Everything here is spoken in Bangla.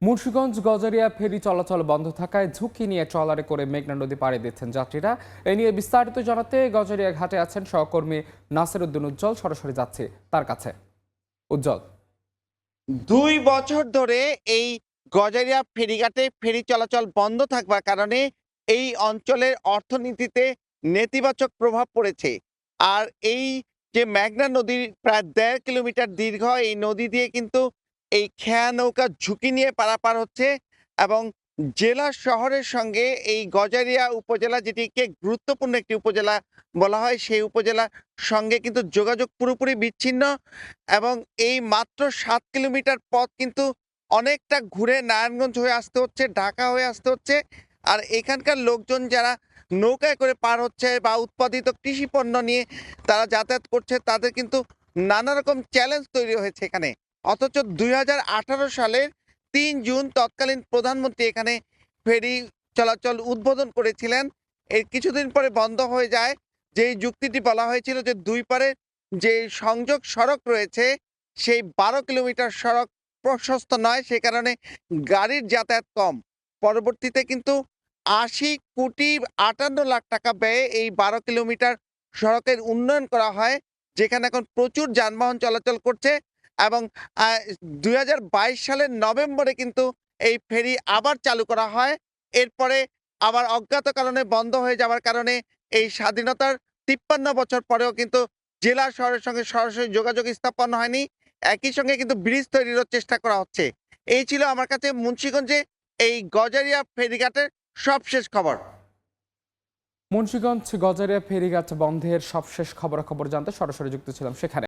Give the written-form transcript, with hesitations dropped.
মুন্সিগঞ্জ গজারিয়া ফেরি চলাচল বন্ধ থাকায় ঝুঁকি নিয়ে ট্রলারে করে মেঘনা নদী পাড়ি দিচ্ছেন যাত্রীরা। এ নিয়ে বিস্তারিত জানাতে গজারিয়া ঘাটে আছেন সহকর্মী নাসির উদ্দিন উজ্জ্বল। সরাসরি যাচ্ছে তার কাছে। উজ্জ্বল। ২ বছর ধরে এই গজারিয়া ফেরিঘাটে ফেরি চলাচল বন্ধ থাকবার কারণে এই অঞ্চলের অর্থনীতিতে নেতিবাচক প্রভাব পড়েছে। আর এই যে মেঘনা নদীর প্রায় ১.৫ কিলোমিটার দীর্ঘ এই নদী দিয়ে কিন্তু এই খেয়া নৌকা ঝুঁকি নিয়ে পারাপার হচ্ছে এবং জেলা শহরের সঙ্গে এই গজারিয়া উপজেলা, যেটিকে গুরুত্বপূর্ণ একটি উপজেলা বলা হয়, সেই উপজেলার সঙ্গে কিন্তু যোগাযোগ পুরোপুরি বিচ্ছিন্ন। এবং এই মাত্র ৭ কিলোমিটার পথ কিন্তু অনেকটা ঘুরে নারায়ণগঞ্জ হয়ে আসতে হচ্ছে, ঢাকা হয়ে আসতে হচ্ছে। আর এখানকার লোকজন যারা নৌকায় করে পার হচ্ছে বা উৎপাদিত কৃষি পণ্য নিয়ে তারা যাতায়াত করছে, তাদের কিন্তু নানা রকম চ্যালেঞ্জ তৈরি হয়েছে এখানে। অথচ ২০১৮ সালের ৩ জুন তৎকালীন প্রধানমন্ত্রী এখানে ফেরি চলাচল উদ্বোধন করেছিলেন। এর কিছুদিন পরে বন্ধ হয়ে যায়। যেই যুক্তিটি বলা হয়েছিল যে দুই পারে যে সংযোগ সড়ক রয়েছে সেই ১২ কিলোমিটার সড়ক প্রশস্ত নয়, সে কারণে গাড়ির যাতায়াত কম। পরবর্তীতে কিন্তু ৮০,৫৮,০০,০০০ টাকা ব্যয়ে এই ১২ কিলোমিটার সড়কের উন্নয়ন করা হয়, যেখানে এখন প্রচুর যানবাহন চলাচল করছে। এবং ২০২২ সালের নভেম্বরে কিন্তু এই ফেরি আবার চালু করা হয়। এরপরে আবার অজ্ঞাত কারণে বন্ধ হয়ে যাওয়ার কারণে এই স্বাধীনতার ৫৩ বছর পরেও কিন্তু জেলা শহরের সঙ্গে সরাসরি যোগাযোগ স্থাপন হয়নি। একই সঙ্গে কিন্তু ব্রিজ তৈরিরও চেষ্টা করা হচ্ছে। এই ছিল আমার কাছে মুন্সিগঞ্জে এই গজারিয়া ফেরিঘাটের সবশেষ খবর। মুন্সিগঞ্জ গজারিয়া ফেরিঘাট বন্ধের সবশেষ খবরাখবর জানতে সরাসরি যুক্ত ছিলাম সেখানে।